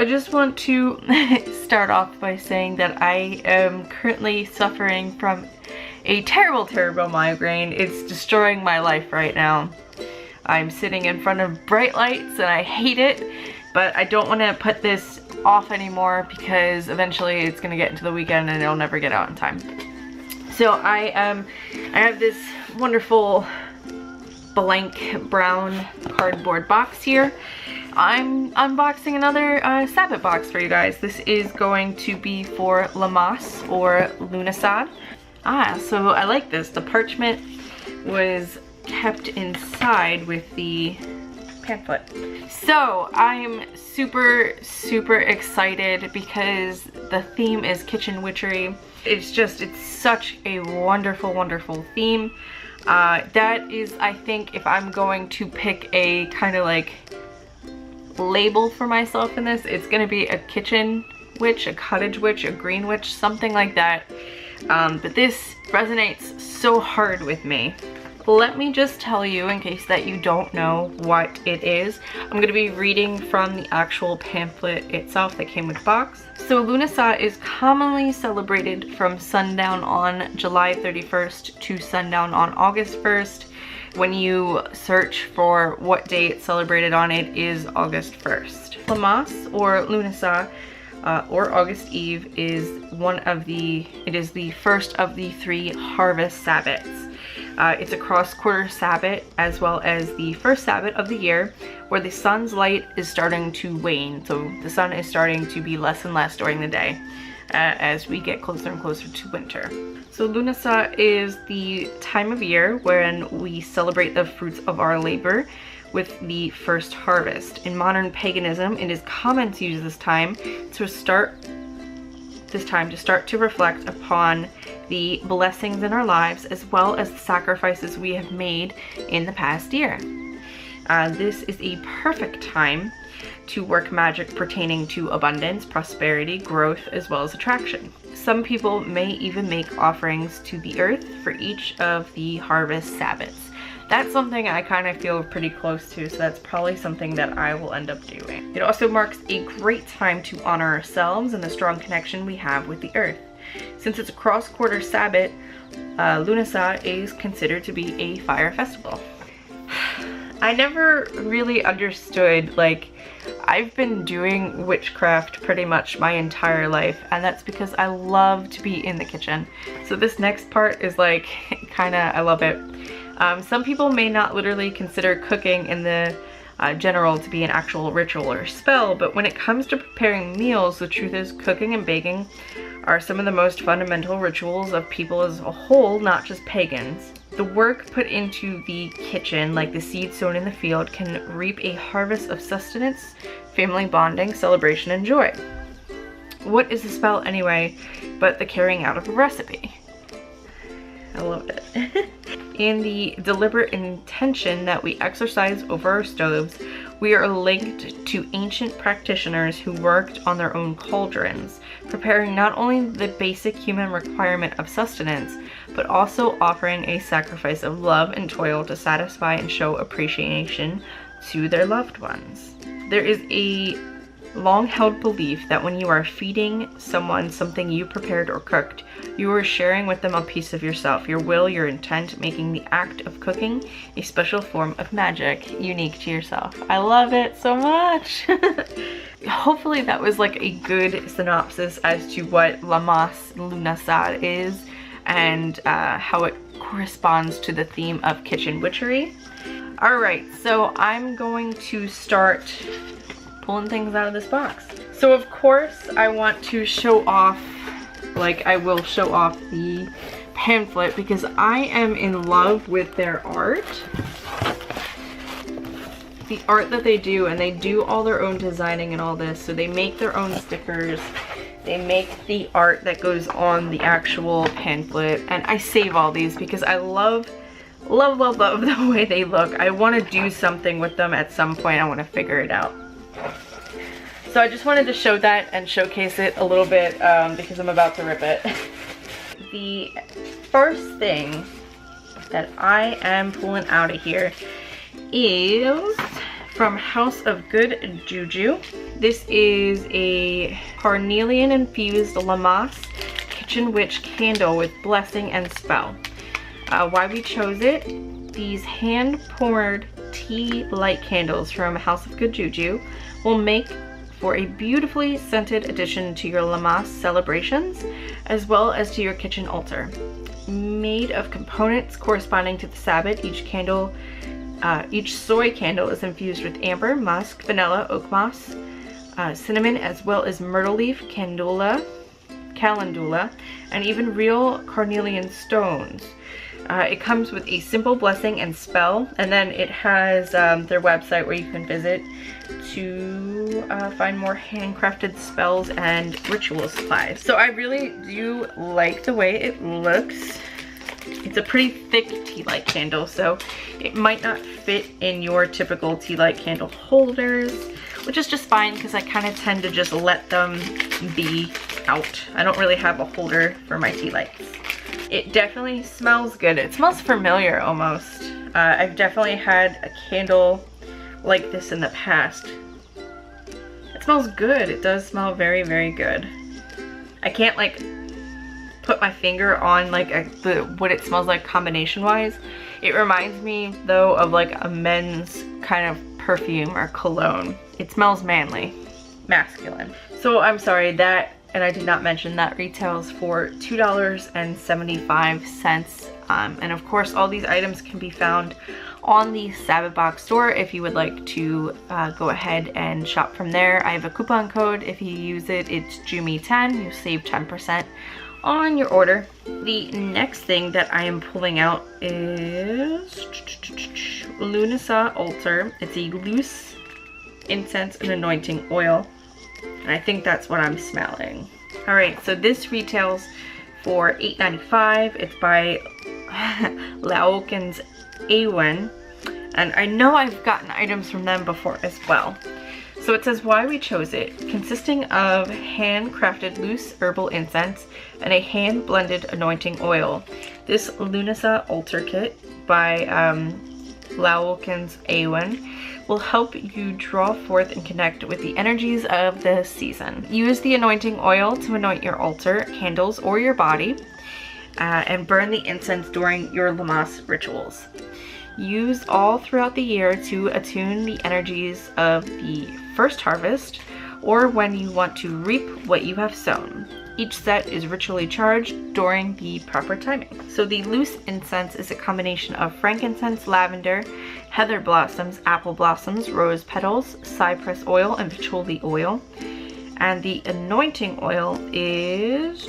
I just want to start off by saying that I am currently suffering from a terrible migraine. It's destroying my life right now. I'm sitting in front of bright lights and I hate it, but I don't want to put this off anymore because eventually it's going to get into the weekend and it'll never get out in time. So I have this wonderful blank brown cardboard box here. I'm unboxing another Sabbat box for you guys. This is going to be for Lammas or Lughnasadh. So I like this. The parchment was kept inside with the pamphlet. So I'm super excited because the theme is kitchen witchery. It's such a wonderful theme. That is, I think, if I'm going to pick a kind of like label for myself in this, it's gonna be a kitchen witch, a cottage witch, a green witch, something like that. But this resonates so hard with me. Let me just tell you, in case that you don't know what it is, I'm going to be reading from the actual pamphlet itself that came with the box. So Lughnasa is commonly celebrated from sundown on July 31st to sundown on August 1st. When you search for what day it's celebrated on, it is August 1st. Lammas or Lughnasa or August Eve is the first of the 3 harvest Sabbats. It's a cross-quarter Sabbat as well as the first Sabbat of the year where the sun's light is starting to wane. So the sun is starting to be less and less during the day as we get closer and closer to winter. So Lughnasa is the time of year when we celebrate the fruits of our labor with the first harvest. In modern paganism, it is common to use this time to start to reflect upon the blessings in our lives as well as the sacrifices we have made in the past year. This is a perfect time to work magic pertaining to abundance, prosperity, growth, as well as attraction. Some people may even make offerings to the earth for each of the harvest Sabbats. That's something I kind of feel pretty close to, so that's probably something that I will end up doing. It also marks a great time to honor ourselves and the strong connection we have with the earth. Since it's a cross-quarter Sabbat, Lughnasa is considered to be a fire festival. I never really understood, like, I've been doing witchcraft pretty much my entire life, and that's because I love to be in the kitchen. So this next part is like, kinda, I love it. Some people may not literally consider cooking in the general to be an actual ritual or spell, but when it comes to preparing meals, the truth is cooking and baking are some of the most fundamental rituals of people as a whole, not just pagans. The work put into the kitchen, like the seed sown in the field, can reap a harvest of sustenance, family bonding, celebration, and joy. What is a spell anyway but the carrying out of a recipe? I love it. In the deliberate intention that we exercise over our stoves, we are linked to ancient practitioners who worked on their own cauldrons, preparing not only the basic human requirement of sustenance, but also offering a sacrifice of love and toil to satisfy and show appreciation to their loved ones. There is a long-held belief that when you are feeding someone something you prepared or cooked, you are sharing with them a piece of yourself, your will, your intent, making the act of cooking a special form of magic unique to yourself. I love it so much. Hopefully that was like a good synopsis as to what Lammas Lughnasadh is and how it corresponds to the theme of kitchen witchery. Alright, so I'm going to start pulling things out of this box. So of course I want to show off, like I will show off the pamphlet because I am in love with their art. The art that they do, and they do all their own designing and all this, so they make their own stickers, they make the art that goes on the actual pamphlet, and I save all these because I love the way they look. I want to do something with them at some point. I want to figure it out. So I just wanted to show that and showcase it a little bit because I'm about to rip it. The first thing that I am pulling out of here is from House of Good Juju. This is a carnelian infused Lammas kitchen witch candle with blessing and spell. Why we chose it: these hand poured tea light candles from House of Good Juju will make for a beautifully scented addition to your Lammas celebrations, as well as to your kitchen altar. Made of components corresponding to the Sabbat, each soy candle is infused with amber, musk, vanilla, oak moss, cinnamon, as well as myrtle leaf, calendula, and even real carnelian stones. It comes with a simple blessing and spell, and then it has their website where you can visit to find more handcrafted spells and ritual supplies. So I really do like the way it looks. It's a pretty thick tea light candle, so it might not fit in your typical tea light candle holders, which is just fine because I kind of tend to just let them be out. I don't really have a holder for my tea lights. It definitely smells good. It smells familiar almost. I've definitely had a candle like this in the past. It smells good. It does smell very, very good. I can't like put my finger on like what it smells like combination wise. It reminds me though of like a men's kind of perfume or cologne. It smells manly, masculine. So I'm sorry, that, and I did not mention, that retails for $2.75. And of course all these items can be found on the Sabbat Box store if you would like to go ahead and shop from there. I have a coupon code. If you use it, it's Jumi10. You save 10% on your order. The next thing that I am pulling out is Lughnasa altar. It's a loose incense and anointing oil, and I think that's what I'm smelling. All right, so this retails for $8.95. It's by Lughnasadh, and I know I've gotten items from them before as well. So it says why we chose it: consisting of handcrafted loose herbal incense and a hand-blended anointing oil. This Lughnasa altar kit by Lughnasadh will help you draw forth and connect with the energies of the season. Use the anointing oil to anoint your altar, candles, or your body, and burn the incense during your Lammas rituals. Use all throughout the year to attune the energies of the first harvest, or when you want to reap what you have sown. Each set is ritually charged during the proper timing. So the loose incense is a combination of frankincense, lavender, heather blossoms, apple blossoms, rose petals, cypress oil, and patchouli oil. And the anointing oil is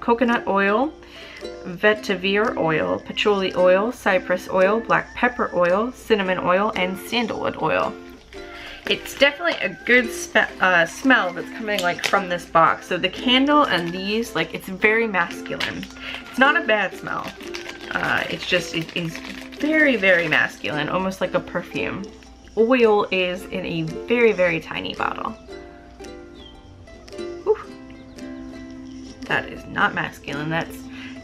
coconut oil, vetiver oil, patchouli oil, cypress oil, black pepper oil, cinnamon oil, and sandalwood oil. It's definitely a good smell that's coming like from this box. So the candle and these, like, it's very masculine. It's not a bad smell. It's just, it is very, very masculine, almost like a perfume. Oil is in a very, very tiny bottle. Whew. That is not masculine. That's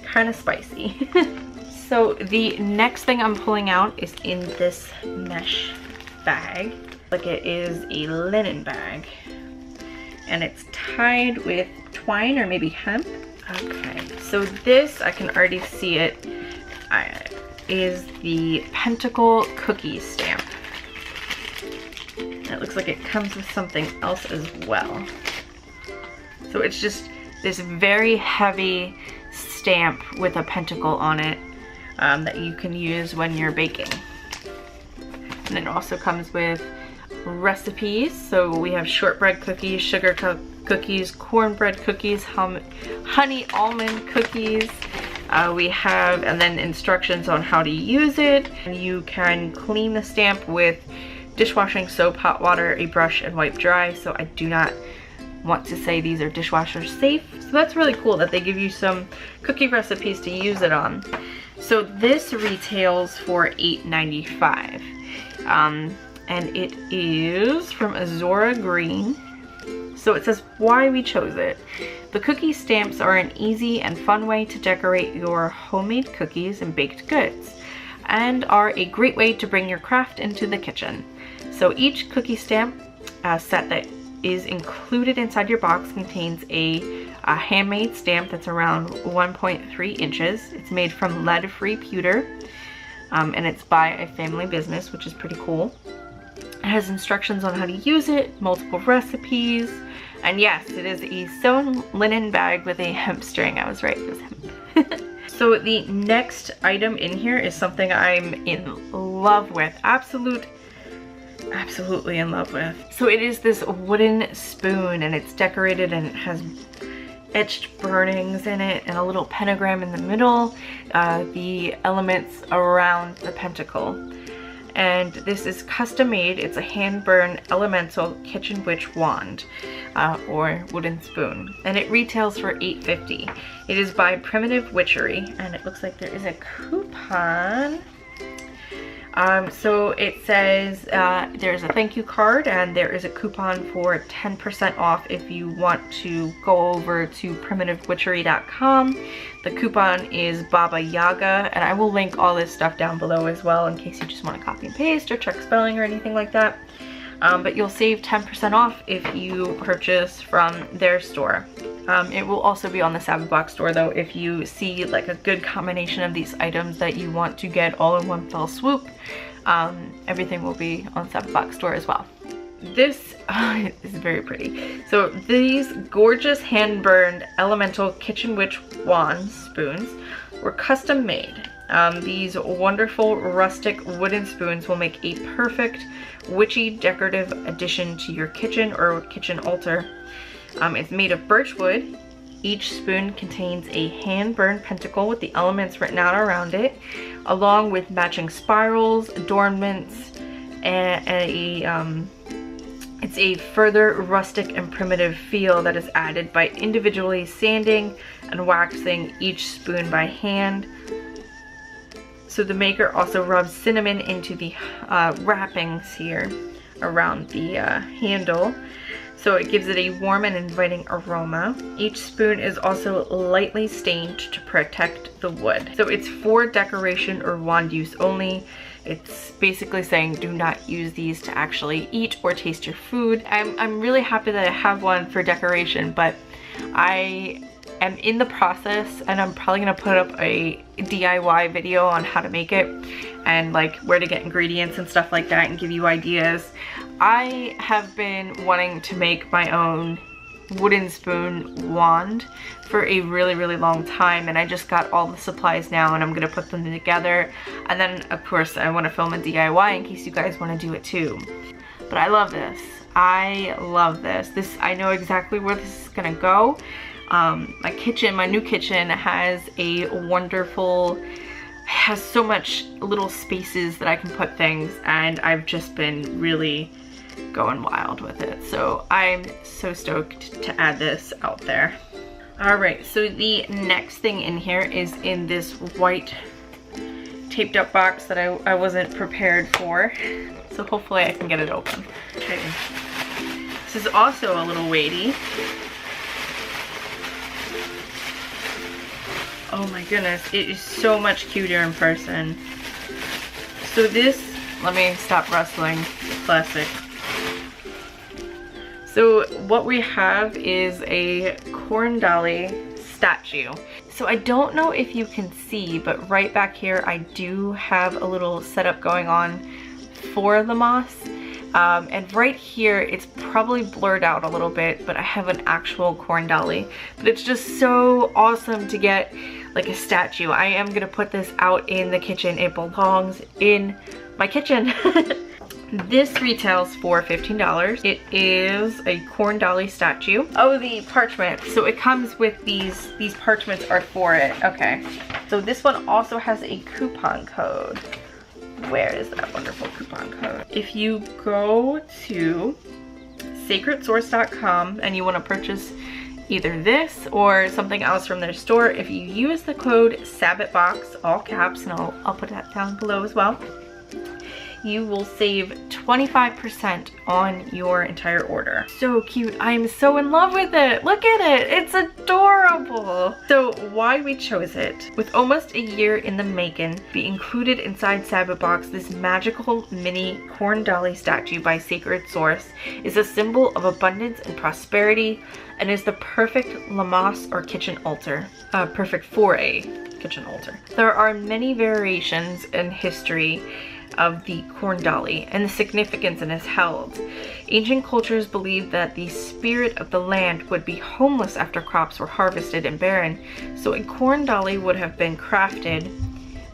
kind of spicy. So the next thing I'm pulling out is in this mesh bag. Like, it is a linen bag, and it's tied with twine or maybe hemp. Okay, so this, I can already see it, is the Pentacle cookie stamp. It looks like it comes with something else as well. So it's just this very heavy stamp with a pentacle on it that you can use when you're baking. And it also comes with recipes. So we have shortbread cookies, sugar cookies, cornbread cookies, honey almond cookies. We have, and then instructions on how to use it. And you can clean the stamp with dishwashing soap, hot water, a brush, and wipe dry. So I do not want to say these are dishwasher safe. So that's really cool that they give you some cookie recipes to use it on. So this retails for $8.95. And it is from Azora Green. So it says why we chose it. The cookie stamps are an easy and fun way to decorate your homemade cookies and baked goods, and are a great way to bring your craft into the kitchen. So each cookie stamp set that is included inside your box contains a handmade stamp that's around 1.3 inches. It's made from lead-free pewter, and it's by a family business, which is pretty cool. It has instructions on how to use it, multiple recipes, and yes, it is a sewn linen bag with a hemp string. I was right, it was hemp. So the next item in here is something I'm in love with. Absolutely in love with. So it is this wooden spoon, and it's decorated, and it has etched burnings in it and a little pentagram in the middle, the elements around the pentacle. And this is custom made. It's a hand burn elemental kitchen witch wand, or wooden spoon, and it retails for $8.50. It is by Primitive Witchery, and it looks like there is a coupon. So it says there's a thank you card, and there is a coupon for 10% off if you want to go over to primitivewitchery.com. The coupon is BabaYaga, and I will link all this stuff down below as well in case you just want to copy and paste or check spelling or anything like that. But you'll save 10% off if you purchase from their store. It will also be on the Sabbat Box store though if you see like a good combination of these items that you want to get all in one fell swoop. Everything will be on Sabbat Box store as well. This is very pretty. So these gorgeous hand-burned elemental kitchen witch wand spoons were custom made. These wonderful rustic wooden spoons will make a perfect witchy decorative addition to your kitchen or kitchen altar. It's made of birch wood. Each spoon contains a hand-burned pentacle with the elements written out around it, along with matching spirals, adornments, and it's a further rustic and primitive feel that is added by individually sanding and waxing each spoon by hand. So the maker also rubs cinnamon into the wrappings here around the handle. So it gives it a warm and inviting aroma. Each spoon is also lightly stained to protect the wood. So it's for decoration or wand use only. It's basically saying do not use these to actually eat or taste your food. I'm really happy that I have one for decoration, but I am in the process, and I'm probably gonna put up a DIY video on how to make it and like where to get ingredients and stuff like that and give you ideas. I have been wanting to make my own wooden spoon wand for a really long time, and I just got all the supplies now, and I'm gonna put them together, and then of course I want to film a DIY in case you guys want to do it too. But I love this. I love this. I know exactly where this is gonna go. My kitchen, my new kitchen has a wonderful, has so much little spaces that I can put things, and I've just been really going wild with it. So I'm so stoked to add this out there. Alright, so the next thing in here is in this white taped up box that I wasn't prepared for. So hopefully I can get it open. Okay. This is also a little weighty. Oh my goodness, it is so much cuter in person. So this, let me stop rustling, it's plastic. So what we have is a corn dolly statue. So I don't know if you can see, but right back here I do have a little setup going on for Lammas. And right here it's probably blurred out a little bit, but I have an actual corn dolly. But it's just so awesome to get like a statue. I am gonna put this out in the kitchen. It belongs in my kitchen. This retails for $15. It is a corn dolly statue. Oh, the parchment. So it comes with these parchments are for it. Okay. So this one also has a coupon code. Where is that wonderful coupon code? If you go to sacredsource.com and you want to purchase either this or something else from their store, if you use the code SABBATBOX, all caps, and I'll put that down below as well, you will save 25% on your entire order. So cute. I am so in love with it. Look at it. It's adorable. So why we chose it. With almost a year in the making, we included inside Sabbat Box this magical mini corn dolly statue by Sacred Source. Is a symbol of abundance and prosperity and is the perfect Lammas or kitchen altar. Perfect for a kitchen altar. There are many variations in history of the corn dolly and the significance it has held. Ancient cultures believed that the spirit of the land would be homeless after crops were harvested and barren, so a corn dolly would have been crafted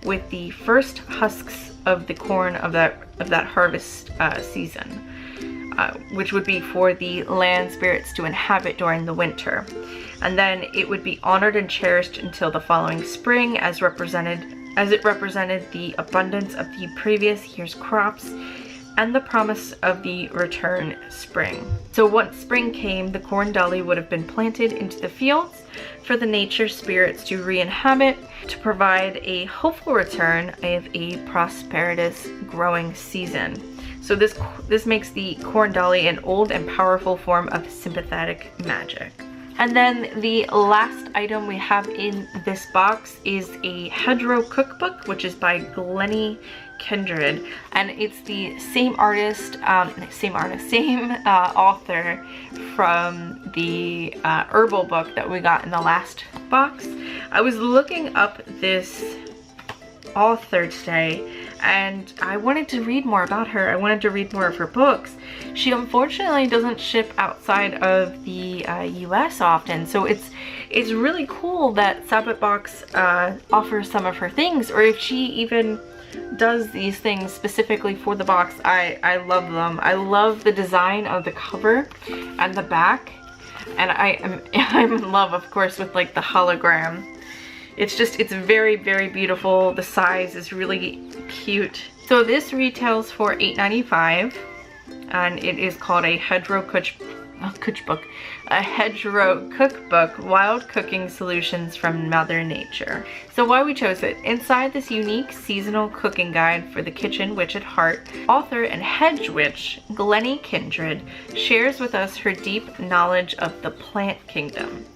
with the first husks of the corn of that harvest season, which would be for the land spirits to inhabit during the winter. And then it would be honored and cherished until the following spring, as it represented the abundance of the previous year's crops and the promise of the return spring. So once spring came, the corn dolly would have been planted into the fields for the nature spirits to re-inhabit, to provide a hopeful return of a prosperous growing season. So this makes the corn dolly an old and powerful form of sympathetic magic. And then the last item we have in this box is a Hedgerow cookbook, which is by Glennie Kindred, and it's the same artist, same author from the herbal book that we got in the last box. I was looking up this author today and I wanted to read more about her. I wanted to read more of her books. She unfortunately doesn't ship outside of the US often, so it's really cool that Sabbat Box offers some of her things, or if she even does these things specifically for the box. I love them. I love the design of the cover and the back, and I'm in love, of course, with like the hologram. It's very, very beautiful. The size is really cute. So this retails for $8.95, and it is called a Hedgerow cookbook, wild cooking solutions from Mother Nature. So why we chose it: inside this unique seasonal cooking guide for the kitchen witch at heart, author and hedge witch Glennie Kindred shares with us her deep knowledge of the plant kingdom.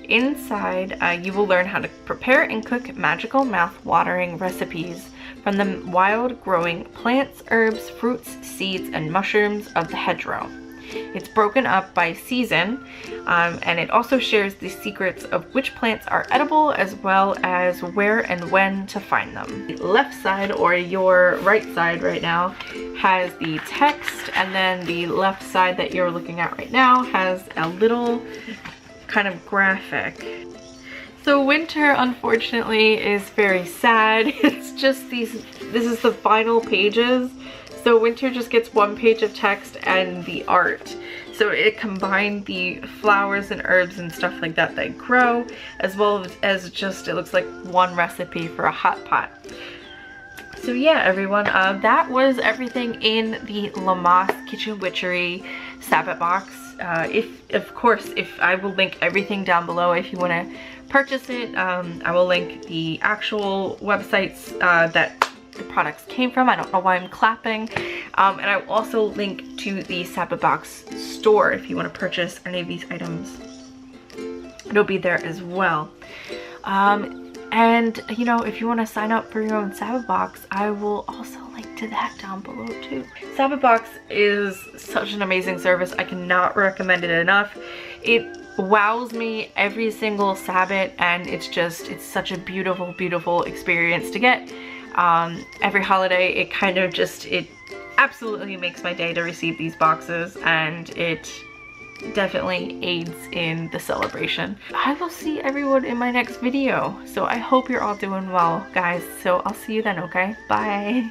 Inside, you will learn how to prepare and cook magical mouth-watering recipes from the wild growing plants, herbs, fruits, seeds, and mushrooms of the hedgerow. It's broken up by season, and it also shares the secrets of which plants are edible, as well as where and when to find them. The left side, or your right side right now, has the text, and then the left side that you're looking at right now has a little kind of graphic. So winter, unfortunately, is very sad. It's just this is the final pages. So winter just gets one page of text and the art. So it combined the flowers and herbs and stuff like that grow, as well as just, it looks like one recipe for a hot pot. So yeah, everyone, that was everything in the Lammas Kitchen Witchery Sabbat Box. Of course, I will link everything down below if you want to purchase it. I will link the actual websites that the products came from. I don't know why I'm clapping. And I will also link to the Sabbat Box store if you want to purchase any of these items. It'll be there as well. And you know, if you want to sign up for your own Sabbat Box, I will also link to that down below too. Sabbat Box is such an amazing service. I cannot recommend it enough. It wows me every single Sabbath, and it's such a beautiful, beautiful experience to get. Every holiday, it absolutely makes my day to receive these boxes, and it definitely aids in the celebration. I will see everyone in my next video, so I hope you're all doing well, guys. So I'll see you then, okay? Bye.